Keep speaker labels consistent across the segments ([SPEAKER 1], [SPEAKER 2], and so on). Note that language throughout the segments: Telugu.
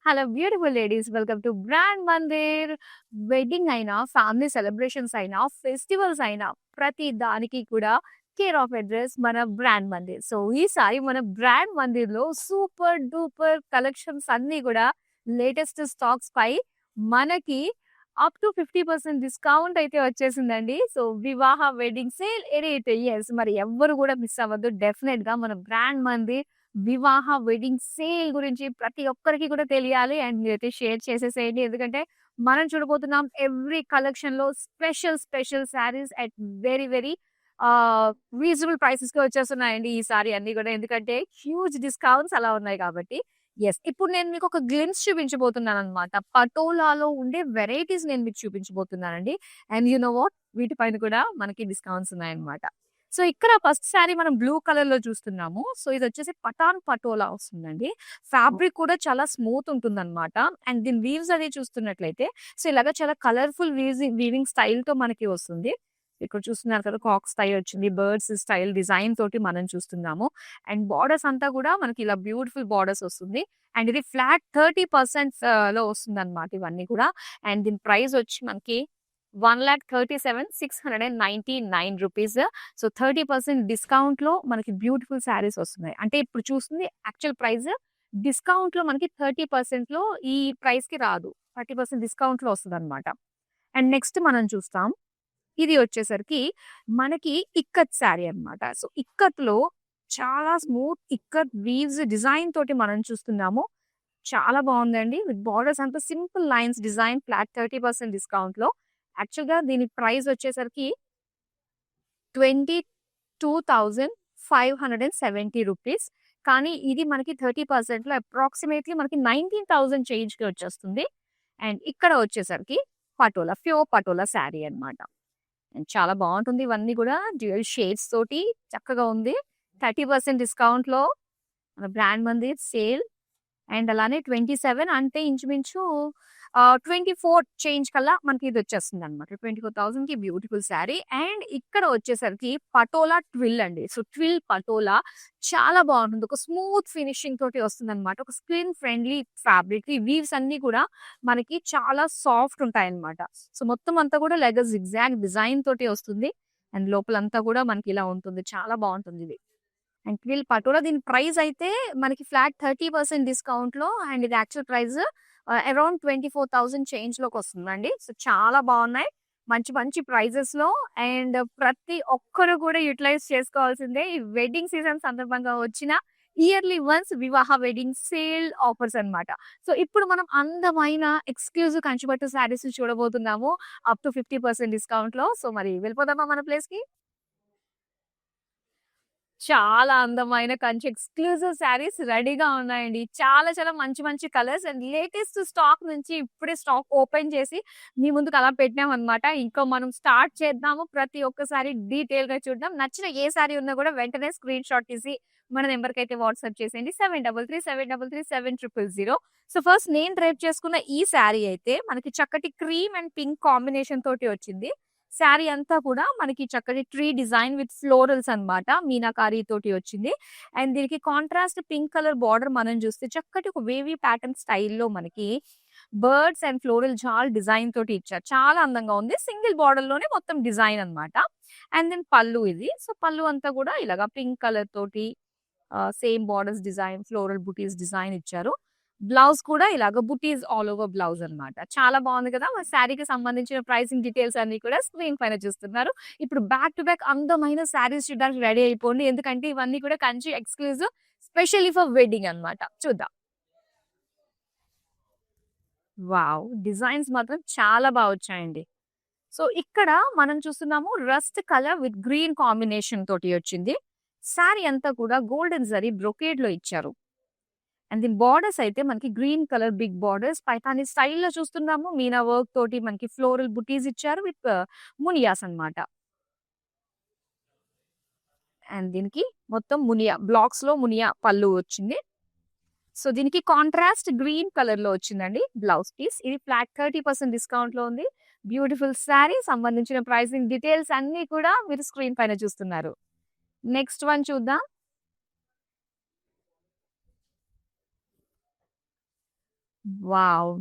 [SPEAKER 1] Hello beautiful ladies welcome to brand Mandir. Wedding అయినా, ఫ్యామిలీ సెలబ్రేషన్స్ అయినా, ఫెస్టివల్స్ అయినా ప్రతి దానికి కూడా కేర్ ఆఫ్ అడ్రస్ మన బ్రాండ్ మందిర్. సో ఈసారి మన బ్రాండ్ మందిర్‌లో సూపర్ డూపర్ కలెక్షన్స్ అన్నీ కూడా లేటెస్ట్ స్టాక్స్ పై మనకి అప్ టు 50% డిస్కౌంట్ అయితే వచ్చేసిందండి. సో వివాహ వెడ్డింగ్ సేల్ ఏదైతే మరి ఎవ్వరు కూడా మిస్ అవ్వద్దు. డెఫినిట్‌గా మన బ్రాండ్ మందిర్ వివాహ వెడ్డింగ్ సేల్ గురించి ప్రతి ఒక్కరికి కూడా తెలియాలి. అండ్ మీరైతే షేర్ చేసేసేయండి. ఎందుకంటే మనం చూడబోతున్నాం ఎవ్రీ కలెక్షన్‌లో special saris at very very reasonable ప్రైసెస్‌కి వచ్చేస్తున్నాయండి ఈసారి అన్నీ కూడా. ఎందుకంటే హ్యూజ్ డిస్కౌంట్స్ అలా ఉన్నాయి కాబట్టి. ఇప్పుడు నేను మీకు ఒక గ్లిమ్స్ చూపించబోతున్నానన్నమాట. పటోలాలో ఉండే వెరైటీస్ నేను మీకు చూపించబోతున్నానండి. అండ్ యూ నో వాట్, వీటిపైన కూడా మనకి డిస్కౌంట్స్ ఉన్నాయన్నమాట. సో ఇక్కడ ఫస్ట్ సారీ మనం బ్లూ కలర్ లో చూస్తున్నాము. సో ఇది వచ్చేసి పటాన్ పటోలా వస్తుందండి. ఫ్యాబ్రిక్ కూడా చాలా స్మూత్ ఉంటుందన్నమాట. అండ్ దీని వీవ్స్ అది చూస్తున్నట్లయితే సో ఇలాగ చాలా కలర్ఫుల్ వీవింగ్ స్టైల్ తో మనకి వస్తుంది. ఇక్కడ చూస్తున్నారు కదా, కాక్ స్టైల్ వచ్చింది, బర్డ్స్ స్టైల్ డిజైన్ తోటి మనం చూస్తున్నాము. అండ్ బార్డర్స్ అంతా కూడా మనకి ఇలా బ్యూటిఫుల్ బార్డర్స్ వస్తుంది. అండ్ ఇది ఫ్లాట్ 30% లో వస్తుంది అనమాట ఇవన్నీ కూడా. అండ్ దీని ప్రైస్ వచ్చి మనకి 1,37,699 రూపీస్. సో 30% డిస్కౌంట్ లో మనకి బ్యూటిఫుల్ శారీస్ వస్తున్నాయి. అంటే ఇప్పుడు చూస్తుంది యాక్చువల్ ప్రైస్, డిస్కౌంట్ లో మనకి 30% లో ఈ ప్రైస్ కి రాదు. 30% డిస్కౌంట్ లో వస్తుంది అనమాట. అండ్ నెక్స్ట్ మనం చూస్తాం, ఇది వచ్చేసరికి మనకి ఇక్కత్ శారీ అన్నమాట. సో ఇక్కత్ లో చాలా స్మూత్ ఇక్కత్ వీవ్స్ డిజైన్ తోటి మనం చూస్తున్నాము. చాలా బాగుందండి. విత్ బార్డర్స్ అంతా simple lines design, flat 30% discount లో. యాక్చువల్ గా దీని ప్రైస్ వచ్చేసరికి 22,570 రూపీస్. కానీ ఇది మనకి 30% లో అప్రాక్సిమేట్లీ మనకి 19,000 చేంజ్ కి వచ్చేస్తుంది. అండ్ ఇక్కడ వచ్చేసరికి పటోలా, ప్యూర్ పటోలా శారీ అన్నమాట. అండ్ చాలా బాగుంటుంది. ఇవన్నీ కూడా డ్యూయల్ షేడ్స్ తోటి చక్కగా ఉంది. 30% డిస్కౌంట్ లో మన బ్రాండ్ మందిర్ సేల్. అండ్ అలానే 27 అంటే ఇంచుమించు 24 చేంజ్ కల్లా మనకి ఇది వచ్చేస్తుంది అనమాట. 24,000 కి బ్యూటిఫుల్ శారీ. అండ్ ఇక్కడ వచ్చేసరికి పటోలా ట్విల్ అండి. సో ట్విల్ పటోలా చాలా బాగుంటుంది. ఒక స్మూత్ ఫినిషింగ్ తోటి వస్తుంది అనమాట. ఒక స్కిన్ ఫ్రెండ్లీ ఫ్యాబ్రిక్. ఈ వీవ్స్ అన్ని కూడా మనకి చాలా సాఫ్ట్ ఉంటాయి అనమాట. సో మొత్తం అంతా కూడా లెగర్ జిగ్జాగ్ డిజైన్ తోటి వస్తుంది. అండ్ లోపలంతా కూడా మనకి ఇలా ఉంటుంది. చాలా బాగుంటుంది ఇది. అండ్ ట్విల్ పటోలా దీని ప్రైస్ అయితే మనకి ఫ్లాట్ 30% డిస్కౌంట్ లో. అండ్ ఇది యాక్చువల్ ప్రైస్ అరౌండ్ 24,000 చేంజ్ లోకి వస్తుందండి. సో చాలా బాగున్నాయి, మంచి మంచి ప్రైజెస్ లో. అండ్ ప్రతి ఒక్కరు కూడా యూటిలైజ్ చేసుకోవాల్సిందే ఈ వెడ్డింగ్ సీజన్ సందర్భంగా వచ్చిన ఇయర్లీ వన్స్ వివాహ వెడ్డింగ్ సేల్ ఆఫర్స్ అన్నమాట. సో ఇప్పుడు మనం అందమైన ఎక్స్క్లూజివ్ కంచిపట్టు శారీస్ చూడబోతున్నాము అప్ టు 50% డిస్కౌంట్ లో. సో మరి వెళ్ళిపోదామా మన ప్లేస్ కి? చాలా అందమైన కంచి ఎక్స్‌క్లూజివ్ శారీస్ రెడీగా ఉన్నాయండి. చాలా చాలా మంచి మంచి కలర్స్ అండ్ లేటెస్ట్ స్టాక్ నుంచి ఇప్పుడే స్టాక్ ఓపెన్ చేసి మీ ముందుకు అలా పెట్టామన్నమాట. ఇంకా మనం స్టార్ట్ చేద్దాము. ప్రతి ఒక్క సారీ డీటెయిల్‌గా చూద్దాం. నచ్చిన ఏ సారీ ఉన్నా కూడా వెంటనే స్క్రీన్ షాట్ తీసి మన నంబర్‌కైతే వాట్సాప్ చేసేయండి. 7337337000. సో ఫస్ట్ నేను డ్రైప్ చేసుకున్న ఈ శారీ అయితే మనకి చక్కటి క్రీమ్ అండ్ పింక్ కాంబినేషన్ తోటి వచ్చింది. శారీ అంతా కూడా మనకి చక్కటి ట్రీ డిజైన్ విత్ ఫ్లోరల్స్ అన్నమాట. మీనాకారి తోటి వచ్చింది. అండ్ దీనికి కాంట్రాస్ట్ పింక్ కలర్ బార్డర్ మనం చూస్తే చక్కటి ఒక వేవీ ప్యాటర్న్ స్టైల్‌లో మనకి birds and floral jaal design తోటి ఇచ్చారు. చాలా అందంగా ఉంది. సింగిల్ బార్డర్ లోనే మొత్తం డిజైన్ అన్నమాట. అండ్ దెన్ పళ్ళు ఇది. సో పళ్ళు అంతా కూడా ఇలాగా పింక్ కలర్ తోటి సేమ్ బార్డర్స్ డిజైన్, ఫ్లోరల్ బుటీస్ డిజైన్ ఇచ్చారు. బ్లౌజ్ కూడా ఇలాగ బుటీస్ ఆల్ ఓవర్ బ్లౌజ్ అన్నమాట. చాలా బాగుంది కదా! మన శారీకి సంబంధించిన ప్రైసింగ్ డీటెయిల్స్ అన్ని కూడా స్క్రీన్ పైన చూస్తున్నారు. ఇప్పుడు బ్యాక్ టు బ్యాక్ అందమైన శారీస్ చూడడానికి రెడీ అయిపోండి. ఎందుకంటే ఇవన్నీ కూడా Kanchi exclusive specially for wedding అన్నమాట. చూద్దాం. వావ్! డిజైన్స్ మాత్రం చాలా బా వచ్చాయండి. సో ఇక్కడ మనం చూస్తున్నాము rust colour with green combination తోటి వచ్చింది. శారీ అంతా కూడా గోల్డెన్ జరీ బ్రొకేడ్ లో ఇచ్చారు. అండ్ దీని బార్డర్స్ అయితే మనకి green colour big borders Paithani స్టైల్‌లో చూస్తున్నాము. మీనా వర్క్ తోటి మనకి ఫ్లోరల్ బుటీస్ ఇచ్చారు విత్ మునియాస్ అన్నమాట. అండ్ దీనికి మొత్తం మునియా బ్లాక్స్ లో మునియా పళ్ళు వచ్చింది. సో దీనికి కాంట్రాస్ట్ గ్రీన్ కలర్ లో వచ్చిందండి బ్లౌజ్ పీస్. ఇది ఫ్లాట్ 30% డిస్కౌంట్ లో ఉంది. బ్యూటిఫుల్ శారీ. సంబంధించిన ప్రైసింగ్ డీటెయిల్స్ అన్ని కూడా మీరు స్క్రీన్ పైన చూస్తున్నారు. నెక్స్ట్ వన్ చూద్దాం. వావ్!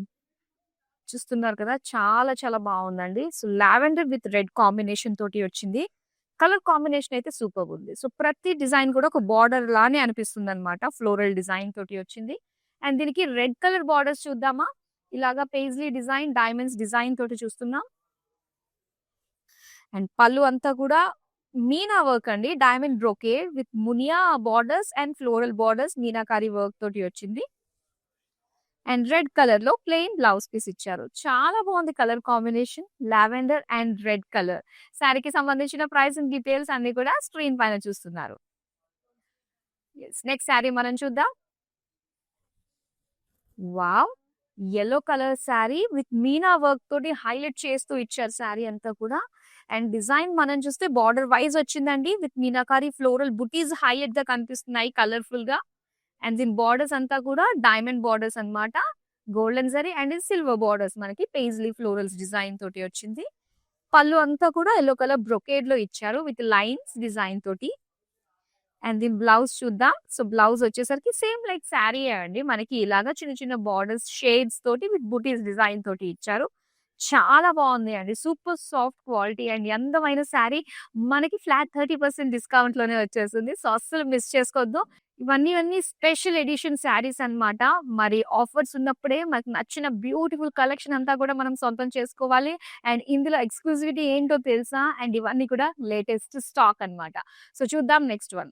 [SPEAKER 1] చూస్తున్నారు కదా! చాలా చాలా బావుందండి. So, lavender with red combination తోటి వచ్చింది. కలర్ కాంబినేషన్ అయితే సూపర్‌గుంది. సో, ప్రతి డిజైన్ కూడా ఒక బోర్డర్ లానే అనిపిస్తుందన్నమాట. ఫ్లోరల్ డిజైన్ తోటి వచ్చింది. అండ్ దీనికి రెడ్ కలర్ బోర్డర్స్ చూద్దామా? ఇలాగా పెయిస్లీ డిజైన్, డైమండ్స్ డిజైన్ తోటి చూస్తున్నాం. అండ్ పళ్ళు అంతా కూడా మీనా వర్క్ అండి. Diamond brocade with Muniya borders and floral borders meenakari work తోటి వచ్చింది. అండ్ రెడ్ కలర్ లో ప్లెయిన్ బ్లౌజ్ పీస్ ఇచ్చారు. చాలా బాగుంది colour combination. Lavender and red colour. శారీకి సంబంధించిన ప్రైస్ అండ్ డీటెయిల్స్ అన్ని కూడా స్క్రీన్ పైన చూస్తున్నారు. నెక్స్ట్ శారీ మనం చూద్దాం. Wow! Yellow colour sari with Meena work తోటి హైలైట్ చేస్తూ ఇచ్చారు శారీ అంతా కూడా. అండ్ డిజైన్ మనం చూస్తే బార్డర్ వైజ్ వచ్చిందండి. With meenakari floral buttis highlight గా కనిపిస్తున్నాయి కలర్ఫుల్ గా. అండ్ దీని బార్డర్స్ అంతా కూడా డైమండ్ బార్డర్స్ అన్నమాట. Golden zari and silver borders మనకి పేజ్లీ ఫ్లోరల్స్ డిజైన్ తోటి వచ్చింది. పళ్ళు అంతా కూడా యెల్లో కలర్ బ్రొకేడ్ లో ఇచ్చారు విత్ లైన్స్ డిజైన్ తోటి. అండ్ దీని బ్లౌజ్ చూద్దాం. సో, బ్లౌజ్ వచ్చేసరికి సేమ్ లైక్ శారీయే అండి. మనకి ఇలాగా చిన్న చిన్న బార్డర్స్ షేడ్స్ తోటి విత్ బూటీస్ డిజైన్ తోటి ఇచ్చారు. చాలా బావుంది అండి. సూపర్ సాఫ్ట్ క్వాలిటీ అండ్ అందమైన శారీ మనకి ఫ్లాట్ 30% డిస్కౌంట్ లోనే వచ్చేస్తుంది. సో, అస్సలు మిస్ చేసుకోవద్దు. ఇవన్నీ స్పెషల్ ఎడిషన్ శారీస్ అన్నమాట. మరి ఆఫర్స్ ఉన్నప్పుడే మనకు నచ్చిన బ్యూటిఫుల్ కలెక్షన్ అంతా కూడా మనం సొంతం చేసుకోవాలి. అండ్ ఇందులో ఎక్స్‌క్లూజివిటీ ఏంటో తెలుసా? అండ్ ఇవన్నీ కూడా లేటెస్ట్ స్టాక్ అన్నమాట. సో, చూద్దాం నెక్స్ట్ వన్.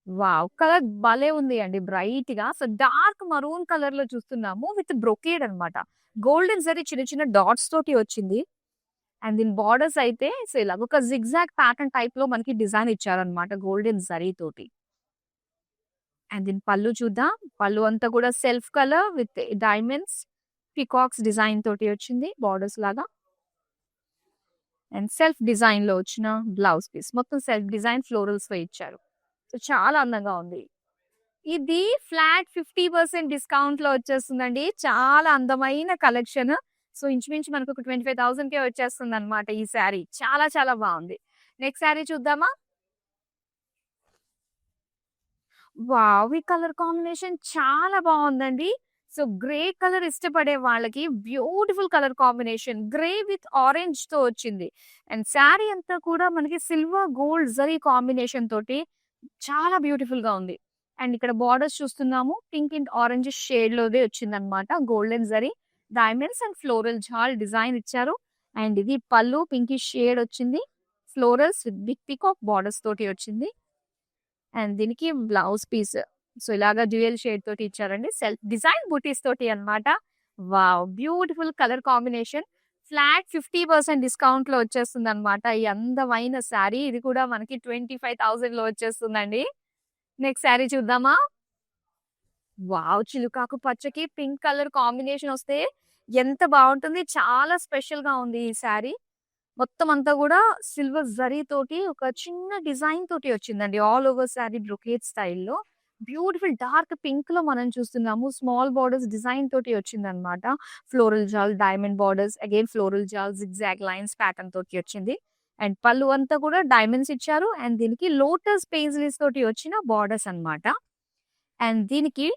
[SPEAKER 1] వావ్! కలర్ భలే ఉంది అండి బ్రైట్‌గా. సో, డార్క్ మరూన్ కలర్‌లో చూస్తున్నాము విత్ బ్రొకేడ్ అన్నమాట. గోల్డెన్ జరీ చిన్న చిన్న డాట్స్ తోటి వచ్చింది. అండ్ దీని బార్డర్స్ అయితే సో, ఇలాగ ఒక జిగ్‌జాగ్ ప్యాటర్న్ టైప్‌లో మనకి డిజైన్ ఇచ్చారన్నమాట గోల్డెన్ జరీ తోటి. అండ్ దీని పళ్ళు చూద్దాం. పళ్ళు అంతా కూడా self colour with diamonds, peacocks design తోటి వచ్చింది బార్డర్స్ లాగా. అండ్ సెల్ఫ్ డిజైన్‌లో వచ్చిన బ్లౌజ్ పీస్. మొత్తం సెల్ఫ్ డిజైన్ ఫ్లోరల్స్‌తో ఇచ్చారు. సో, చాలా అందంగా ఉంది. ఇది ఫ్లాట్ 50% డిస్కౌంట్‌లో వచ్చేస్తుందండి. చాలా అందమైన కలెక్షన్. సో, ఇంచుమించు మనకొక 25,000కే వచ్చేస్తుందన్నమాట ఈ శారీ. చాలా చాలా బావుంది. నెక్స్ట్ శారీ చూద్దామా? వావ్! ఈ కలర్ కాంబినేషన్ చాలా బావుందండి. సో, గ్రే కలర్ ఇష్టపడే వాళ్ళకి beautiful colour combination. Grey with ఆరెంజ్‌తో వచ్చింది. అండ్ శారీ అంతా కూడా మనకి సిల్వర్, గోల్డ్ జరీ కాంబినేషన్ తోటి చాలా బ్యూటిఫుల్‌గా ఉంది. అండ్ ఇక్కడ బార్డర్స్ చూస్తున్నాము. పింక్ అండ్ ఆరెంజ్ షేడ్‌లోదే వచ్చిందనమాట. Golden zari, diamonds and floral jaal design ఇచ్చారు. అండ్ ఇది పళ్ళు పింకిష్ షేడ్ వచ్చింది. Florals with big peacock borders తోటి వచ్చింది. అండ్ దీనికి బ్లౌజ్ పీస్. సో, ఇలాగా డ్యూయల్ షేడ్ తోటి ఇచ్చారండి. సెల్ఫ్ డిజైన్ బూటీస్ తోటి అన్నమాట. Wow! Beautiful colour combination. Flat 50% డిస్కౌంట్‌లో వచ్చేస్తుందన్నమాట. ఈ అందమైన శారీ. ఇది కూడా మనకి 25,000లో వచ్చేస్తుందండి. నెక్స్ట్ శారీ చూద్దామా? వావ్! చిలుకాకు పచ్చకి పింక్ కలర్ కాంబినేషన్ వస్తే ఎంత బావుంటుంది. చాలా స్పెషల్‌గా ఉంది ఈ శారీ. మొత్తం అంతా గూడా సిల్వర్ జరీ తోటి ఒక చిన్న డిజైన్ తోటి వచ్చిందండి. ఆల్ ఓవర్ శారీ బ్రొకేడ్ స్టైల్‌లో. బ్యూటిఫుల్ డార్క్ పింక్‌లో మనం చూస్తున్నాము. స్మాల్ బోర్డర్స్ డిజైన్ తోటి వచ్చిందనమాట. Floral jaal, diamond borders, again floral jaal, zigzag lines pattern తోటి వచ్చింది. అండ్ పళ్ళు అంతా కూడా డైమండ్స్ ఇచ్చారు. అండ్ దీనికి లోటస్ పేజ్లీస్ తోటి వచ్చిన బోర్డర్స్ అన్నమాట. అండ్ దీనికి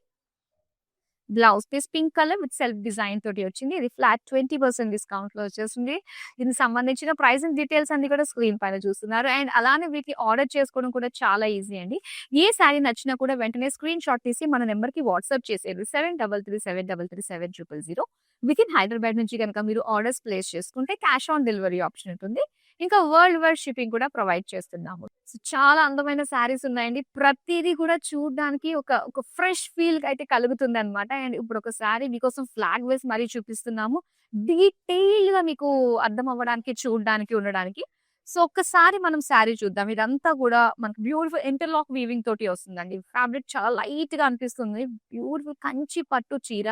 [SPEAKER 1] blouse piece pink colour with self design తోటి వచ్చింది. ఇది ఫ్లాట్ 20% డిస్కౌంట్‌లో వచ్చేస్తుంది. దీనికి సంబంధించిన ప్రైస్ అండ్ డీటెయిల్స్ అన్ని కూడా స్క్రీన్ పైన చూస్తున్నారు. అండ్ అలానే వీటిని ఆర్డర్ చేసుకోవడం కూడా చాలా ఈజీ అండి. ఏ శారీ నచ్చినా కూడా వెంటనే స్క్రీన్ షాట్ తీసి మన నంబర్‌కి వాట్సాప్ చేసేయండి. 7337337000. వితిన్ హైదరాబాద్ నుంచి గనుక మీరు ఆర్డర్స్ ప్లేస్ చేసుకుంటే క్యాష్ ఆన్ డెలివరీ ఆప్షన్ ఉంటుంది. ఇంకా వరల్డ్ వైడ్ షిప్పింగ్ కూడా ప్రొవైడ్ చేస్తున్నాము. సో, చాలా అందమైన శారీస్ ఉన్నాయండి. ప్రతీది కూడా చూడ్డానికి ఒక ఫ్రెష్ ఫీల్ అయితే కలుగుతుందన్నమాట. అండ్ ఇప్పుడు ఒక శారీ మీకోసం ఫ్లాగ్ వేసి మరీ చూపిస్తున్నాము. డీటెయిల్డ్‌గా మీకు అర్థం అవ్వడానికి, చూడడానికి, ఉండడానికి. సో, ఒక్కసారి మనం శారీ చూద్దాం. ఇదంతా కూడా మనకు బ్యూటిఫుల్ ఇంటర్‌లాక్ వీవింగ్ తోటి వస్తుందండి. ఫ్యాబ్రిక్ చాలా లైట్‌గా అనిపిస్తుంది. బ్యూటిఫుల్ కంచి పట్టు చీర.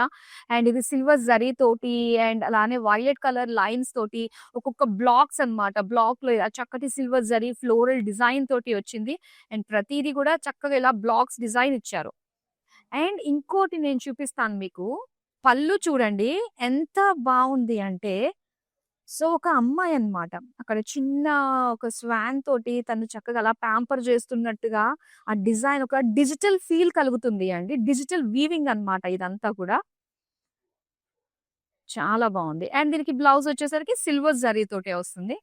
[SPEAKER 1] అండ్ ఇది సిల్వర్ జరీ తోటి అండ్ అలానే వైలెట్ కలర్ లైన్స్ తోటి ఒక్కొక్క బ్లాక్స్ అన్నమాట. బ్లాక్‌లో ఇలా చక్కటి సిల్వర్ జరీ ఫ్లోరల్ డిజైన్ తోటి వచ్చింది. అండ్ ప్రతీది కూడా చక్కగా ఇలా బ్లాక్స్ డిజైన్ ఇచ్చారు. అండ్ ఇంకోటి నేను చూపిస్తాను మీకు. పళ్ళు చూడండి ఎంత బావుంది అంటే సో, ఒక అమ్మాయన్నమాట. అక్కడ చిన్న ఒక స్వాన్ తోటి తను చక్కగా అలా ప్యాంపర్ చేస్తున్నట్టుగా ఆ డిజైన్ ఒక డిజిటల్ ఫీల్ కలుగుతుంది అండి. డిజిటల్ వీవింగ్ అన్నమాట ఇదంతా కూడా. చాలా బావుంది. అండ్ దీనికి బ్లౌజ్ వచ్చేసరికి సిల్వర్ జరీ తోటే వస్తుంది.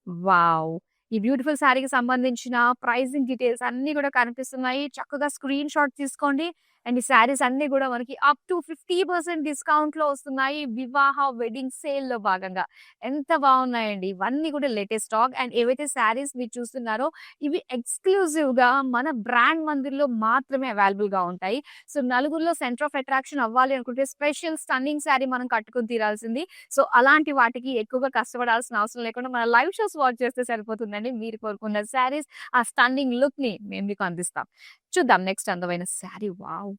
[SPEAKER 1] వావ్! ఈ బ్యూటిఫుల్ శారీకి సంబంధించిన ప్రైజింగ్ డీటెయిల్స్ అన్నీ గూడా కనిపిస్తున్నాయి. చక్కగా స్క్రీన్ షాట్ తీసుకోండి. అండ్ ఈ శారీస్ అన్నీ గూడా మనకి అప్ టు 50% డిస్కౌంట్‌లో వస్తున్నాయి. వివాహ వెడ్డింగ్ సేల్‌లో భాగంగా. ఎంత బావున్నాయండి. ఇవన్నీ గూడా లేటెస్ట్ స్టాక్. అండ్ ఏవైతే శారీస్ మీరు చూస్తున్నారో ఇవి ఎక్స్‌క్లూజివ్‌గా మన బ్రాండ్ మందిర్‌లో మాత్రమే అవైలబుల్‌గా ఉంటాయి. సో, నలుగురిలో సెంటర్ ఆఫ్ అట్రాక్షన్ అవ్వాలి అనుకుంటే స్పెషల్ స్టన్నింగ్ శారీ మనం కట్టుకొని తీరాల్సింది. సో, అలాంటి వాటికి ఎక్కువగా కష్టపడాల్సిన అవసరం లేకుండా మన లైవ్ షోస్ వాచ్ చేస్తే సరిపోతుందండి. మీరు కోరుకున్న శారీస్, ఆ స్టన్నింగ్ లుక్‌ని మేము మీకు అందిస్తాం. చూద్దాం నెక్స్ట్ అందమైన శారీ. వావ్!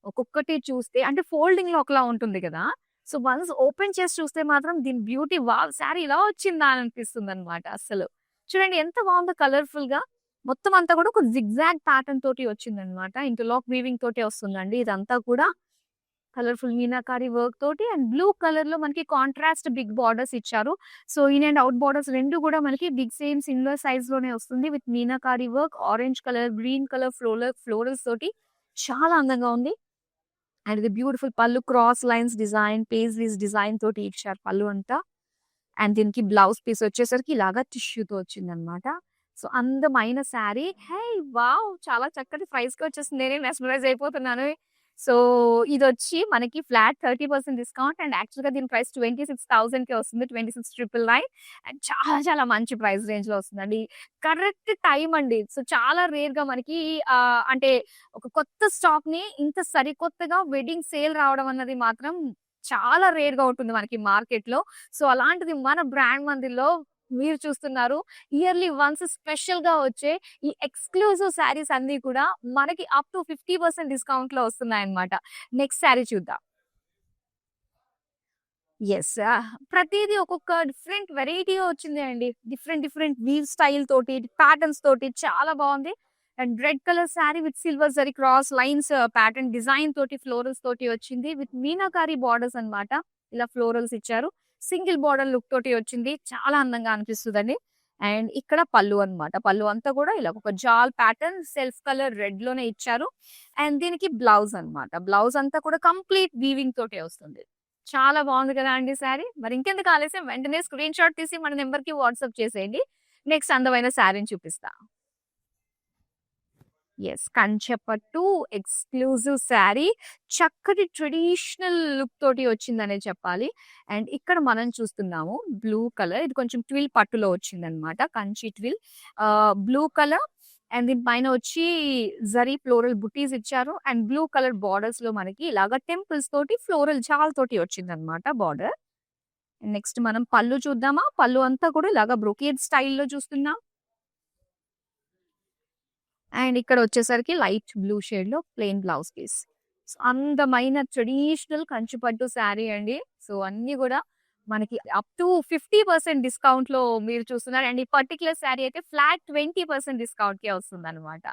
[SPEAKER 1] ఒక్కొక్కటి చూస్తే అంటే ఫోల్డింగ్‌లో ఒకలా ఉంటుంది గదా! సో, వన్స్ ఓపెన్ చేసి చూస్తే మాత్రం దీని బ్యూటీ వావ్! శారీ ఇలా వచ్చిందా అని అనిపిస్తుందన్నమాట అస్సలు. చూడండి ఎంత బావుందో కలర్‌ఫుల్‌గా. మొత్తం అంతా కూడా ఒక జిగ్‌జాగ్ ప్యాటర్న్ తోటి వచ్చిందన్నమాట. ఇంటర్‌లాక్ వీవింగ్ తోటే వస్తుందండి ఇదంతా కూడా. కలర్‌ఫుల్ మీనాకారి వర్క్ తోటి అండ్ బ్లూ కలర్‌లో మనకి కాంట్రాస్ట్ బిగ్ బార్డర్స్ ఇచ్చారు. So, in and out borders 2 గూడా మనకి బిగ్ సేమ్ సిమిలర్ సైజ్‌లోనే వస్తుంది. With meenakari work, orange colour, green colour florals తోటి చాలా అందంగా ఉంది. అండ్ ఇది బ్యూటిఫుల్ పళ్ళు cross lines design, paisleys design తోటి ఇచ్చారు పళ్ళు అంతా. అండ్ దీనికి బ్లౌజ్ పీస్ వచ్చేసరికి ఇలాగా టిష్యూతో వచ్చిందనమాట. సో, అందమైన శారీ. హే! వావ్! చాలా చక్కటి ప్రైస్‌కి వచ్చేసింది. నేనే మెస్మరైజ్ అయిపోతున్నాను. సో, ఇదొచ్చి మనకి ఫ్లాట్ 30% డిస్కౌంట్ అండ్ యాక్చువల్‌గా దీని ప్రైస్ 26,000కే వస్తుంది. 26,999 అండ్ చాలా చాలా మంచి ప్రైస్ రేంజ్‌లో వస్తుందండి. కరెక్ట్ టైమ్ అండి. సో, చాలా రేర్‌గా మనకి అంటే ఒక కొత్త స్టాక్‌ని ఇంత సరికొత్తగా వెడ్డింగ్ సేల్ రావడం అన్నది మాత్రం చాలా రేర్‌గా ఉంటుంది మనకి మార్కెట్‌లో. సో, అలాంటిది మన బ్రాండ్ మందిర్‌లో మీరు చూస్తున్నారు. ఇయర్‌లీ వన్స్ స్పెషల్‌గా వచ్చే ఈ ఎక్స్‌క్లూజివ్ శారీస్ అన్నీ కూడా మనకి అప్ టు 50% డిస్కౌంట్‌లో వస్తున్నాయన్నమాట. నెక్స్ట్ శారీ చూద్దాం. యెస్. ప్రతీది ఒక్కొక్క డిఫరెంట్ వెరైటీగా వచ్చింది అండి. డిఫరెంట్ డిఫరెంట్ వీవ్ స్టైల్ తోటి, ప్యాటర్న్స్ తోటి చాలా బావుంది. And red colour sari with silver zari cross lines pattern design తోటి ఫ్లోరల్స్ తోటి వచ్చింది. విత్ మీనాకారి బార్డర్స్ అన్నమాట. ఇలా ఫ్లోరల్స్ ఇచ్చారు. సింగిల్ బార్డర్ లుక్ తోటి వచ్చింది. చాలా అందంగా అనిపిస్తదండి. అండ్ ఇక్కడ పళ్ళు అన్నమాట. పళ్ళు అంతా కూడా ఇలా ఒక జాల్ ప్యాటర్న్ సెల్ఫ్ కలర్ రెడ్ లోనే ఇచ్చారు. అండ్ దీనికి బ్లౌజ్ అన్నమాట. బ్లౌజ్ అంతా కూడా కంప్లీట్ వీవింగ్ తోటే వస్తుంది. చాలా బాగుంది కదా అండి శారీ. మరి ఇంకెందుకు ఆలస్యం వెంటనే స్క్రీన్ షాట్ తీసి మన నంబర్‌కి వాట్సాప్ చేసేయండి. నెక్స్ట్ అందమైన శారీని చూపిస్తా. యెస్. కంచెపట్టు ఎక్స్‌క్లూజివ్ శారీ. చక్కటి ట్రెడిషనల్ లుక్ తోటి వచ్చిందనే చెప్పాలి. అండ్ ఇక్కడ మనం చూస్తున్నాము బ్లూ కలర్. ఇది కొంచెం ట్విల్ పట్టులో వచ్చిందనమాట. Kanchi twill. Blue colour and దీని పైన వచ్చి జరీ ఫ్లోరల్ బుటీస్ ఇచ్చారు. అండ్ బ్లూ కలర్ బార్డర్స్‌లో మనకి ఇలాగ టెంపుల్స్ తోటి ఫ్లోరల్ జాల్ తోటి వచ్చిందనమాట బార్డర్. నెక్స్ట్ మనం పళ్ళు చూద్దామా? పళ్ళు అంతా కూడా ఇలాగ బ్రొకేడ్ స్టైల్‌లో చూస్తున్నాం. అండ్ ఇక్కడొచ్చేసరికి లైట్ బ్లూ షేడ్‌లో ప్లెయిన్ బ్లౌజ్ పీస్. సో, అందమైన ట్రెడిషనల్ కంచిపట్టు శారీ అండి. సో, అన్నీ గూడా మనకి అప్ టు 50% డిస్కౌంట్‌లో మీరు చూస్తున్నారు. అండ్ ఈ పర్టిక్యులర్ శారీ అయితే ఫ్లాట్ 20% డిస్కౌంట్‌కే వస్తుందనమాట.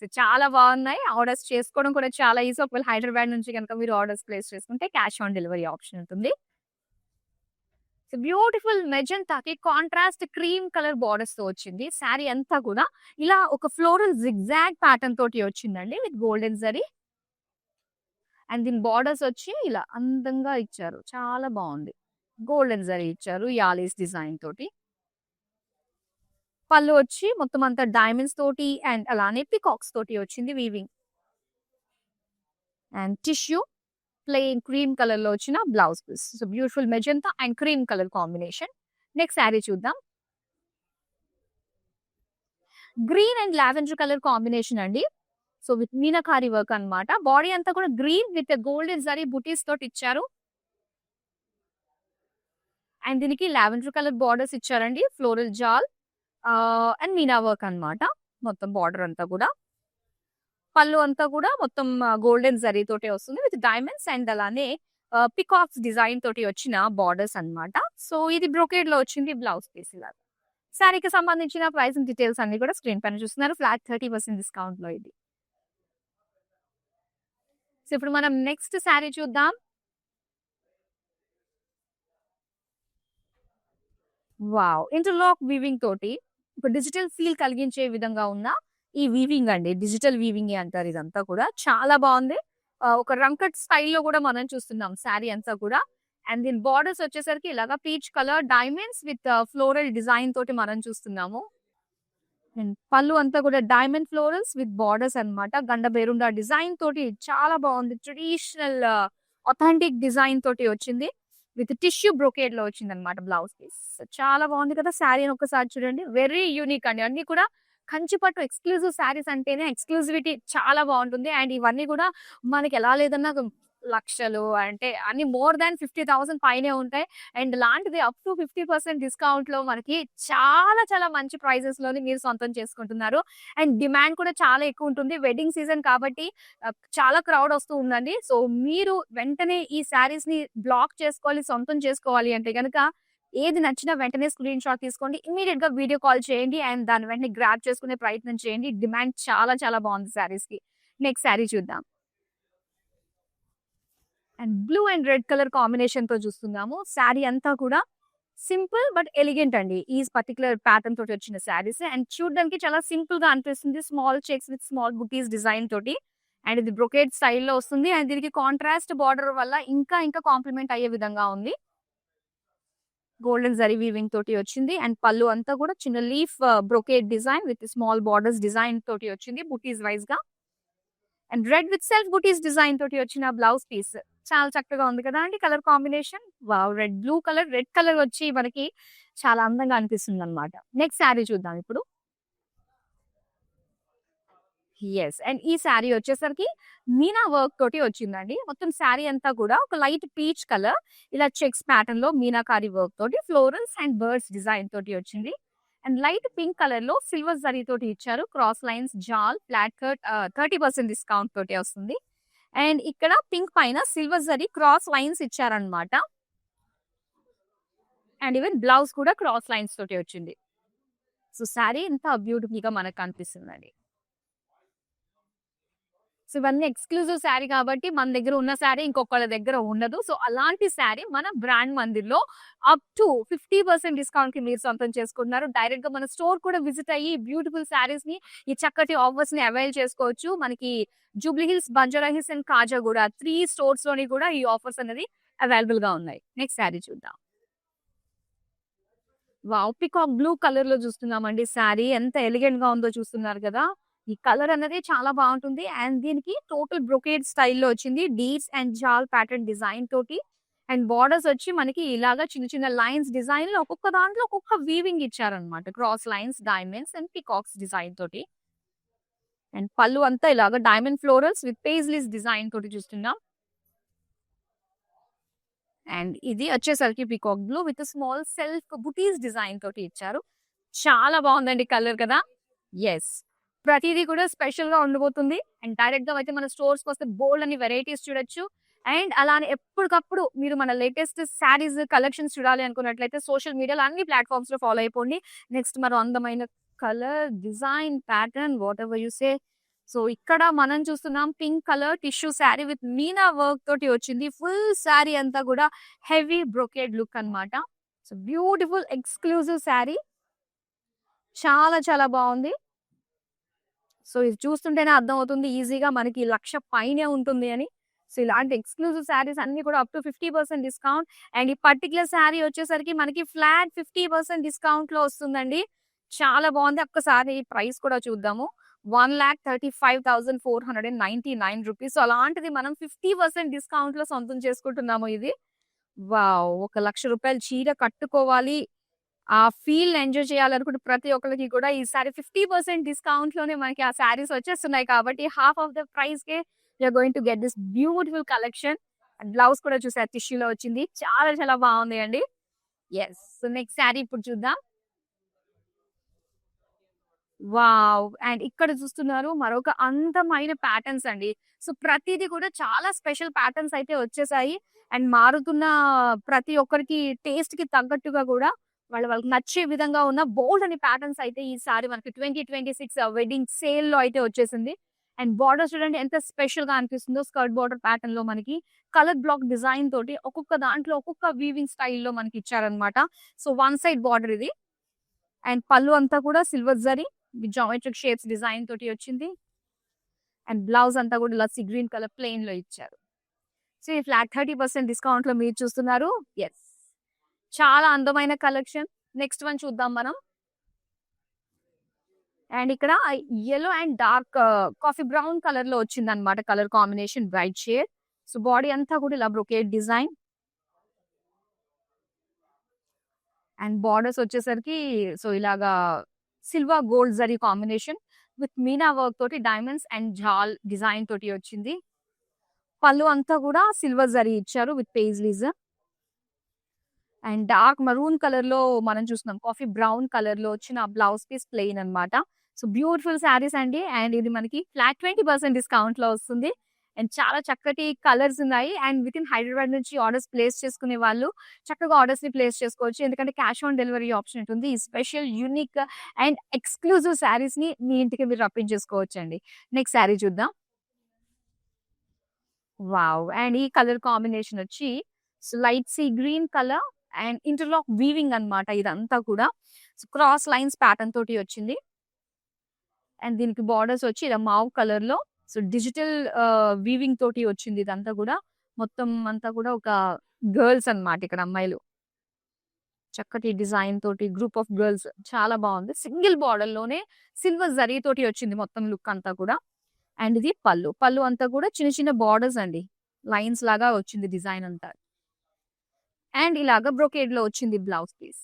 [SPEAKER 1] సో, చాలా బావున్నాయి. ఆర్డర్స్ చేసుకోవడం కూడా చాలా ఈజీ. ఒకవేళ హైదరాబాద్ నుంచి గనుక మీరు ఆర్డర్స్ ప్లేస్ చేసుకుంటే క్యాష్ ఆన్ డెలివరీ ఆప్షన్ ఉంటుంది. సో, బ్యూటిఫుల్ మెజెంటాకి కాంట్రాస్ట్ క్రీమ్ కలర్ బార్డర్స్‌తో వచ్చింది. శారీ అంతా కూడా ఇలా ఒక ఫ్లోరల్ జిగ్‌జాగ్ ప్యాటర్న్ తోటి వచ్చిందండి విత్ గోల్డెన్ జరీ. అండ్ దీని బార్డర్స్ వచ్చి ఇలా అందంగా ఇచ్చారు. చాలా బావుంది. గోల్డెన్ జరీ ఇచ్చారు. యాలీస్ డిజైన్ తోటి. పళ్ళు వచ్చి మొత్తం అంతా డైమండ్స్ తోటి అండ్ అలానే పీకాక్స్ తోటి వచ్చింది weaving. And tissue plain cream కలర్‌లో వచ్చిన blouse piece. So, beautiful magenta and cream colour combination. Next sari చూద్దాం. Green and lavender colour combination అండి. సో, విత్ మీనాకారి వర్క్ అన్నమాట. బాడీ అంతా కూడా గ్రీన్ విత్ గోల్డెన్ జరీ బుటీస్ తోటి ఇచ్చారు. అండ్ దీనికి లావెండర్ కలర్ బార్డర్స్ ఇచ్చారండి. ఫ్లోరల్ జాల్ అండ్ మీనా వర్క్ అన్నమాట. మొత్తం బార్డర్ అంతా కూడా. పళ్ళు అంతా కూడా మొత్తం గోల్డెన్ జరీ తోటే వస్తుంది. విత్ డైమండ్స్ అండ్ అలానే పికాక్స్ డిజైన్ తోటి వచ్చిన బార్డర్స్ అన్నమాట. సో, ఇది బ్రొకేడ్‌లో వచ్చింది బ్లౌజ్ పీస్ ఇలాగా. శారీకి సంబంధించిన ప్రైసింగ్ డీటెయిల్స్ అన్ని కూడా స్క్రీన్ పైన చూస్తున్నారు. ఫ్లాట్ 30% డిస్కౌంట్‌లో ఇది. సో, ఇప్పుడు మనం నెక్స్ట్ శారీ చూద్దాం. వావ్! ఇంటర్‌లాక్ వీవింగ్ తోటి ఒక డిజిటల్ ఫీల్ కలిగించే విధంగా ఉన్న ఈ వీవింగ్ అండి. డిజిటల్ వీవింగే అంటారు ఇదంతా కూడా. చాలా బావుంది. ఒక రంకట్ స్టైల్‌లో గూడా మనం చూస్తున్నాం శారీ అంతా కూడా. అండ్ దీని బోర్డర్స్ వచ్చేసరికి ఇలాగా peach colour diamonds with floral design తోటి మనం చూస్తున్నాము. అండ్ పళ్ళు అంతా కూడా డైమండ్ ఫ్లోరల్స్ విత్ బోర్డర్స్ అన్నమాట. గండ బేరుండ డిజైన్ తోటి చాలా బావుంది. ట్రెడిషనల్ ఆథెంటిక్ డిజైన్ తోటి వచ్చింది. విత్ టిష్యూ బ్రొకేడ్‌లో వచ్చిందన్నమాట బ్లౌజ్ పీస్. చాలా బావుంది కదా! శారీని ఒక్కసారి చూడండి. వెరీ యూనిక్ అండి. అన్నీ కూడా కంచి పట్టు ఎక్స్‌క్లూజివ్ శారీస్ అంటేనే ఎక్స్‌క్లూజివిటీ చాలా బావుంటుంది. అండ్ ఇవన్నీ కూడా మనకి ఎలా లేదన్నా లక్షలు అంటే అన్ని మోర్ దాన్ 50,000 పైనే ఉంటాయి. అండ్ లాంటిది అప్ టు 50% డిస్కౌంట్‌లో మనకి చాలా చాలా మంచి ప్రైజెస్‌లోని మీరు సొంతం చేసుకుంటున్నారు. అండ్ డిమాండ్ కూడా చాలా ఎక్కువ ఉంటుంది. వెడ్డింగ్ సీజన్ కాబట్టి చాలా క్రౌడ్ వస్తూ ఉందండి. సో, మీరు వెంటనే ఈ శారీస్‌ని బ్లాక్ చేసుకోవాలి, సొంతం చేసుకోవాలి అంటే గనక ఏది నచ్చినా వెంటనే స్క్రీన్ షాట్ తీసుకోండి. ఇమ్మీడియేట్‌గా వీడియో కాల్ చేయండి. అండ్ దాన్ని వెంటనే గ్రాబ్ చేసుకునే ప్రయత్నం చేయండి. డిమాండ్ చాలా చాలా బావుంది శారీస్‌కి. నెక్స్ట్ శారీ చూద్దాం. And blue and red colour కాంబినేషన్‌తో చూస్తున్నాము. శారీ అంతా కూడా సింపుల్ బట్ ఎలిగెంట్ అండి. ఈ పర్టిక్యులర్ ప్యాటర్న్ తోటి వచ్చిన శారీస్. అండ్ చూడడానికి చాలా సింపుల్‌గా అనిపిస్తుంది. Small checks with small buttis design తోటి. అండ్ ఇది బ్రొకేడ్ స్టైల్‌లో వస్తుంది. అండ్ దీనికి కాంట్రాస్ట్ బార్డర్ వల్ల ఇంకా ఇంకా కాంప్లిమెంట్ అయ్యే విధంగా ఉంది. గోల్డెన్ జరీ వీవింగ్ తోటి వచ్చింది. అండ్ పళ్ళు అంతా కూడా చిన్న leaf brocade design with small borders design తోటి వచ్చింది. బుటీస్ వైస్‌గా. అండ్ రెడ్ విత్ సెల్ఫ్ బుటీస్ డిజైన్ తోటి వచ్చిన బ్లౌజ్ పీస్. చాలా చక్కగా ఉంది కదా అండి colour combination. Wow! Blue colour, red colour వచ్చి మనకి చాలా అందంగా అనిపిస్తుందన్నమాట. నెక్స్ట్ శారీ చూద్దాం ఇప్పుడు. యెస్. అండ్ ఈ శారీ వచ్చేసరికి మీనా వర్క్ తోటి వచ్చిందండి. మొత్తం శారీ అంతా కూడా ఒక లైట్ పీచ్ కలర్ ఇలా చెక్స్ ప్యాటర్న్ లో మీనాకారి వర్క్ తోటి ఫ్లోరల్స్ అండ్ బర్డ్స్ డిజైన్ తోటి వచ్చింది. అండ్ లైట్ పింక్ కలర్ లో సిల్వర్ జరీ తోటి ఇచ్చారు. Cross lines jaal flat cut 30% discount తోటి వస్తుంది. అండ్ ఇక్కడ పింక్ పైన సిల్వర్ జరీ క్రాస్ లైన్స్ ఇచ్చారనమాట. అండ్ ఈవెన్ బ్లౌజ్ కూడా క్రాస్ లైన్స్ తోటి వచ్చింది. సో శారీ ఎంత బ్యూటిఫుల్ గా మనకు కనిపిస్తుందండి. సో ఇవన్నీ ఎక్స్‌క్లూజివ్ శారీ కాబట్టి మన దగ్గర ఉన్న శారీ ఇంకొకళ్ళ దగ్గర ఉండదు. సో అలాంటి శారీ మన బ్రాండ్ మందిర్‌లో అప్ టు 50% డిస్కౌంట్‌కి మీరు సొంతం చేసుకుంటున్నారు. డైరెక్ట్‌గా మన స్టోర్ కూడా విజిట్ అయ్యి బ్యూటిఫుల్ శారీస్‌ని ఈ చక్కటి ఆఫర్స్‌ని అవైల్ చేసుకోవచ్చు. మనకి Jubilee hills, Banjara hills and Khajaguda 3 స్టోర్స్‌లోని కూడా ఈ ఆఫర్స్ అనేది అవైలబుల్‌గా ఉన్నాయి. నెక్స్ట్ శారీ చూద్దాం. వావ్! పీకాక్ బ్లూ కలర్‌లో చూస్తున్నామండి శారీ. ఎంత ఎలిగెంట్‌గా ఉందో చూస్తున్నారు కదా! ఈ కలర్ అన్నది చాలా బావుంటుంది. అండ్ దీనికి టోటల్ బ్రొకేడ్ స్టైల్‌లో వచ్చింది. డీడ్స్ అండ్ జాల్ ప్యాటర్న్ డిజైన్ తోటి. అండ్ బోర్డర్స్ వచ్చి మనకి ఇలాగా చిన్న చిన్న లైన్స్ డిజైన్‌లో ఒక్కొక్క దాంట్లో ఒక్కొక్క వీవింగ్ ఇచ్చారన్నమాట. Cross lines, diamonds and peacocks design తోటి. అండ్ పళ్ళు అంతా ఇలాగా diamond florals with paisleys design తోటి చూస్తున్నాం. అండ్ ఇది వచ్చేసరికి peacock blue with small self బుటీస్ డిజైన్ తోటి ఇచ్చారు. చాలా బావుందండి కలర్ కదా! యెస్. ప్రతీది కూడా స్పెషల్‌గా ఉండబోతుంది. అండ్ డైరెక్ట్‌గా అయితే మన స్టోర్స్‌కొస్తే బోలెడన్ని వెరైటీస్ చూడొచ్చు. అండ్ అలానే ఎప్పటికప్పుడు మీరు మన లేటెస్ట్ శారీస్ కలెక్షన్స్ చూడాలి అనుకున్నట్లయితే సోషల్ మీడియాలో అన్ని ప్లాట్‌ఫార్మ్స్‌లో ఫాలో అయిపోండి. నెక్స్ట్ మరో అందమైన colour, design, pattern whatever you say. So ఇక్కడ మనం చూస్తున్నాం pink colour tissue sari with Meena work తోటి వచ్చింది. ఫుల్ శారీ అంతా కూడా హెవీ బ్రొకేడ్ లుక్ అన్నమాట. So beautiful exclusive sari. చాలా చాలా బావుంది. సో ఇది చూస్తుంటేనే అర్థమవుతుంది ఈజీగా మనకి 1,00,000 పైనే ఉంటుంది అని. సో ఇలాంటి ఎక్స్‌క్లూజివ్ శారీస్ అన్నీ కూడా అప్ టు 50% డిస్కౌంట్. అండ్ ఈ పర్టిక్యులర్ శారీ వచ్చేసరికి మనకి ఫ్లాట్ 50% డిస్కౌంట్‌లో వస్తుందండి. చాలా బావుంది. ఒక్కసారి ప్రైస్ కూడా చూద్దాము. 1,35,499 రూపీస్. సో అలాంటిది మనం 50% డిస్కౌంట్‌లో సొంతం చేసుకుంటున్నాము ఇది. వావ్! ఒక ₹1,00,000 చీర కట్టుకోవాలి. ఆ ఫీల్‌ని ఎంజాయ్ చేయాలనుకుంటే ప్రతి ఒక్కళ్ళకి కూడా ఈసారి 50% డిస్కౌంట్‌లోనే మనకి ఆ శారీస్ వచ్చేస్తున్నాయి కాబట్టి హాఫ్ ఆఫ్ ద ప్రైస్‌కే you are going to get this beautiful collection. And blouse కూడా చూసారు టిష్యూలో వచ్చింది. చాలా చాలా బావుంది అండి. యెస్. సో నెక్స్ట్ శారీ ఇప్పుడు చూద్దాం. వావ్! అండ్ ఇక్కడ చూస్తున్నారు మరొక అందమైన ప్యాటర్న్స్ అండి. సో ప్రతీది కూడా చాలా స్పెషల్ ప్యాటర్న్స్ అయితే వచ్చేసాయి. అండ్ మారుతున్న ప్రతి ఒక్కరికి టేస్ట్‌కి తగ్గట్టుగా కూడా వాళ్ళకి నచ్చే విధంగా ఉన్న బోలెడన్ని ప్యాటర్న్స్ అయితే ఈసారి మనకి 2026 వెడ్డింగ్ సేల్‌లో అయితే వచ్చేసింది. అండ్ బార్డర్ చూడండి ఎంత స్పెషల్ గా అనిపిస్తుందో. స్కర్ట్ బార్డర్ ప్యాటర్న్ లో మనకి కలర్ బ్లాక్ డిజైన్ తోటి ఒక్కొక్క దాంట్లో ఒక్కొక్క వీవింగ్ స్టైల్లో మనకి ఇచ్చారనమాట. సో వన్ సైడ్ బార్డర్ ఇది. అండ్ పళ్ళు అంతా కూడా silver zari geometric shapes design తోటి వచ్చింది. అండ్ బ్లౌజ్ అంతా కూడా లస్సీ గ్రీన్ కలర్ ప్లెయిన్ లో ఇచ్చారు. సో ఈ ఫ్లాట్ 30% డిస్కౌంట్ లో మీరు చూస్తున్నారు. ఎస్, చాలా అందమైన కలెక్షన్. నెక్స్ట్ వన్ చూద్దాం మనం. అండ్ ఇక్కడ yellow and dark coffee brown colour లో వచ్చింది అనమాట. Colour combination bright shade. So body అంతా కూడా ఇలా బ్రొకేట్ డిజైన్. అండ్ బార్డర్స్ వచ్చేసరికి సో ఇలాగా silver gold zari combination with Meena work తోటి డైమండ్స్ అండ్ జాల్ డిజైన్ తోటి వచ్చింది. పళ్ళు అంతా కూడా సిల్వర్ జరీ ఇచ్చారు with paisleys. And dark maroon colour లో మనం చూస్తున్నాం. కాఫీ బ్రౌన్ కలర్ లో వచ్చిన బ్లౌజ్ పీస్ ప్లెయిన్ అన్నమాట. సో బ్యూటిఫుల్ శారీస్ అండి. అండ్ ఇది మనకి ఫ్లాట్ 20% డిస్కౌంట్ లో వస్తుంది. అండ్ చాలా చక్కటి కలర్స్ ఉన్నాయి. అండ్ విత్ ఇన్ హైదరాబాద్ నుంచి ఆర్డర్స్ ప్లేస్ చేసుకునే వాళ్ళు చక్కగా ఆర్డర్స్ ని ప్లేస్ చేసుకోవచ్చు. ఎందుకంటే క్యాష్ ఆన్ డెలివరీ ఆప్షన్ ఉంటుంది. ఈ special unique and exclusive saris ని మీ ఇంటికి మీరు రప్పించేసుకోవచ్చు అండి. నెక్స్ట్ శారీ చూద్దాం. వావ్! అండ్ ఈ కలర్ కాంబినేషన్ వచ్చి light sea green colour and interlock weaving అన్నమాట ఇదంతా కూడా. సో క్రాస్ లైన్స్ ప్యాటర్న్ తోటి వచ్చింది. అండ్ దీనికి బార్డర్స్ వచ్చి ఇలా మావ్ కలర్ లో సో డిజిటల్ వీవింగ్ తోటి వచ్చింది ఇదంతా కూడా. మొత్తం అంతా కూడా ఒక గర్ల్స్ అన్నమాట ఇక్కడ అమ్మాయిలు. చక్కటి డిజైన్ తోటి గ్రూప్ ఆఫ్ గర్ల్స్ చాలా బాగుంది. సింగిల్ బార్డర్ లోనే సిల్వర్ జరీ తోటి వచ్చింది మొత్తం లుక్ అంతా కూడా. అండ్ ఇది పళ్ళు. పళ్ళు అంతా కూడా చిన్న చిన్న బార్డర్స్ అండి. లైన్స్ లాగా వచ్చింది డిజైన్ అంతా. అండ్ ఇలాగా బ్రొకేడ్ లో వచ్చింది బ్లౌజ్ పీస్.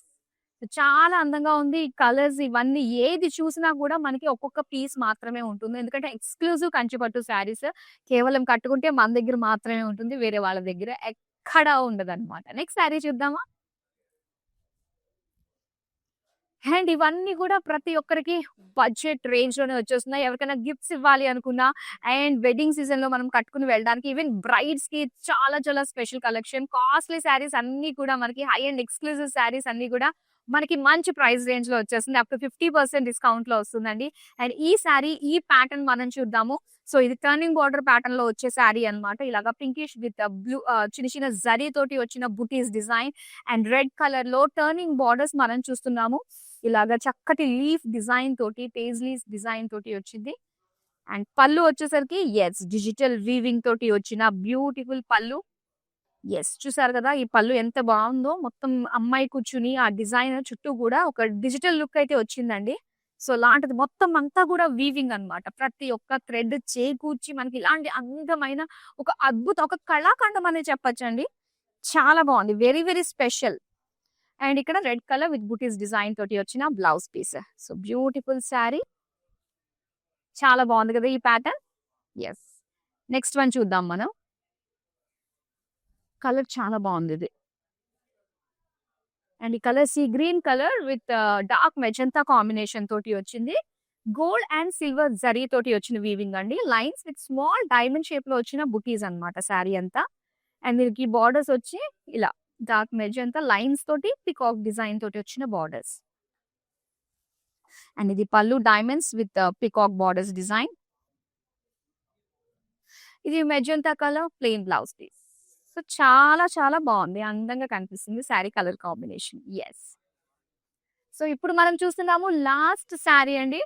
[SPEAKER 1] చాలా అందంగా ఉంది. కలర్స్ ఇవన్నీ ఏది చూసినా కూడా మనకి ఒక్కొక్క పీస్ మాత్రమే ఉంటుంది. ఎందుకంటే ఎక్స్క్లూజివ్ కంచిపట్టు శారీస్ కేవలం కట్టుకుంటే మన దగ్గర మాత్రమే ఉంటుంది. వేరే వాళ్ళ దగ్గర ఎక్కడా ఉండదన్నమాట. నెక్స్ట్ శారీ చూద్దామా. అండ్ ఇవన్నీ కూడా ప్రతి ఒక్కరికి బడ్జెట్ రేంజ్ లోనే వచ్చేస్తున్నాయి. ఎవరికైనా గిఫ్ట్స్ ఇవ్వాలి అనుకున్నా అండ్ వెడ్డింగ్ సీజన్ లో మనం కట్టుకుని వెళ్ళడానికి ఈవెన్ బ్రైడ్స్ కి చాలా చాలా స్పెషల్ కలెక్షన్. కాస్ట్లీ శారీస్ అన్ని కూడా మనకి హై అండ్ ఎక్స్క్లూజివ్ శారీస్ అన్ని కూడా మనకి మంచి ప్రైస్ రేంజ్ లో వచ్చేస్తుంది. అప్ టు 50% డిస్కౌంట్ లో వస్తుందండి. అండ్ ఈ శారీ ఈ ప్యాటర్న్ మనం చూద్దాము. సో ఇది టర్నింగ్ బార్డర్ ప్యాటర్న్ లో వచ్చే శారీ అన్నమాట. ఇలాగా పింకిష్ విత్ బ్లూ చిన్న చిన్న జరీ తోటి వచ్చిన బుటీస్ డిజైన్ అండ్ రెడ్ కలర్ లో టర్నింగ్ బార్డర్స్ మనం చూస్తున్నాము. ఇలాగా చక్కటి లీఫ్ డిజైన్ తోటి పేజ్లీస్ డిజైన్ తోటి వచ్చింది. అండ్ పళ్ళు వచ్చేసరికి ఎస్ డిజిటల్ వీవింగ్ తోటి వచ్చిన బ్యూటిఫుల్ పళ్ళు. ఎస్, చూసారు కదా ఈ పళ్ళు ఎంత బాగుందో. మొత్తం అమ్మాయి కూర్చుని ఆ డిజైన్ చుట్టూ కూడా ఒక డిజిటల్ లుక్ అయితే వచ్చిందండి. సో లాంటిది మొత్తం అంతా కూడా వీవింగ్ అన్నమాట. ప్రతి ఒక్క థ్రెడ్ చేకూర్చి మనకి ఇలాంటి అందమైన ఒక అద్భుత ఒక కళాఖండం అనే చెప్పొచ్చండి. చాలా బాగుంది. Very very special. అండ్ ఇక్కడ red colour with butis design తోటి వచ్చిన blouse piece. So beautiful sari. చాలా బాగుంది కదా ఈ ప్యాటర్న్. ఎస్, నెక్స్ట్ వన్ చూద్దాం మనం. కలర్ చాలా బాగుంది ఇది. అండ్ ఈ colour sea green colour with dark magenta combination తోటి వచ్చింది. గోల్డ్ అండ్ సిల్వర్ జరీ తోటి వచ్చిన వీవింగ్ అండి. Lines with small diamond shape లో వచ్చిన బుటీస్ అన్నమాట శారీ అంతా. అండ్ దీనికి బార్డర్స్ వచ్చి ఇలా డార్క్ మెజంతా లైన్స్ తోటి పికాక్ డిజైన్ తోటి వచ్చిన బార్డర్స్. అండ్ ఇది పళ్ళు diamonds with peacock borders design. ఇది magenta colour plain blouse piece. So చాలా చాలా బాగుంది. అందంగా కనిపిస్తుంది sari colour combination. Yes, so ఇప్పుడు మనం చూస్తున్నాము లాస్ట్ శారీ అండి.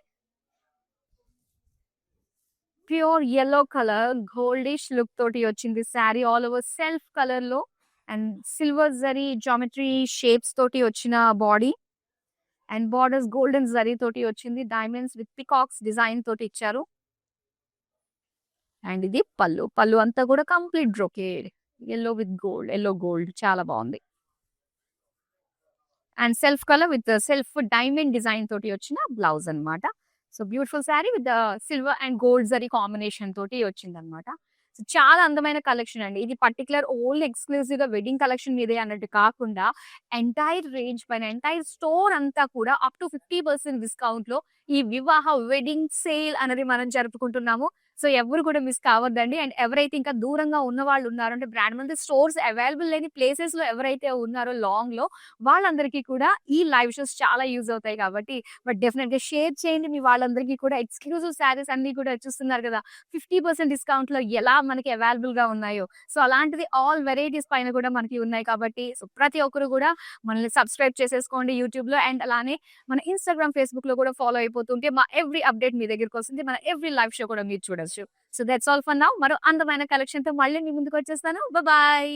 [SPEAKER 1] Pure yellow colour goldish look తోటి వచ్చింది sari. All over self colour లో and silver zari geometry shapes తోటి వచ్చిన body and borders golden zari తోటి వచ్చింది. డైమండ్స్ విత్ పికాక్స్ డిజైన్ తోటి ఇచ్చారు. అండ్ ఇది పళ్ళు. పళ్ళు అంతా కూడా complete brocade yellow with gold, yellow gold చాలా బాగుంది. And self colour with self diamond design తోటి వచ్చిన బ్లౌజ్ అన్నమాట. So beautiful sari with silver and gold zari combination తోటి వచ్చింది అనమాట. సో చాలా అందమైన కలెక్షన్ అండి. ఇది పర్టికులర్ ఓన్లీ ఎక్స్క్లూజివ్ గా వెడ్డింగ్ కలెక్షన్ మీదే అన్నట్టు కాకుండా ఎంటైర్ రేంజ్ పైన ఎంటైర్ స్టోర్ అంతా కూడా అప్ టు 50% డిస్కౌంట్ లో ఈ వివాహ వెడ్డింగ్ సేల్ అనేది మనం జరుపుకుంటున్నాము. సో ఎవరు కూడా మిస్ కావద్దండి. అండ్ ఎవరైతే ఇంకా దూరంగా ఉన్నవాళ్ళు ఉన్నారో అంటే బ్రాండ్ మందిర్ స్టోర్స్ అవైలబుల్ లేని ప్లేసెస్‌లో ఎవరైతే ఉన్నారో లాంగ్‌లో వాళ్ళందరికీ కూడా ఈ లైవ్ షోస్ చాలా యూజ్ అవుతాయి కాబట్టి డెఫినిట్‌గా షేర్ చేయండి. మీ వాళ్ళందరికీ కూడా ఎక్స్‌క్లూజివ్ శారీస్ అన్నీ కూడా చూస్తున్నారు కదా! 50% డిస్కౌంట్‌లో ఎలా మనకి అవైలబుల్‌గా ఉన్నాయో. సో అలాంటిది ఆల్ వెరైటీస్ పైన కూడా మనకి ఉన్నాయి కాబట్టి సో ప్రతి ఒక్కరు కూడా మనల్ని సబ్స్క్రైబ్ చేసేసుకోండి యూట్యూబ్‌లో. అండ్ అలానే మన ఇన్‌స్టాగ్రామ్, ఫేస్‌బుక్‌లో కూడా ఫాలో అయిపోతుంటే మా ఎవ్రీ అప్‌డేట్ మీ దగ్గరికొస్తుంది. మన ఎవ్రీ లైవ్ షో కూడా మీరు చూడొచ్చు. So that's all for now. మరో అందమైన కలెక్షన్‌తో మళ్ళీ మీ ముందుకొచ్చేస్తాను. బాయ్.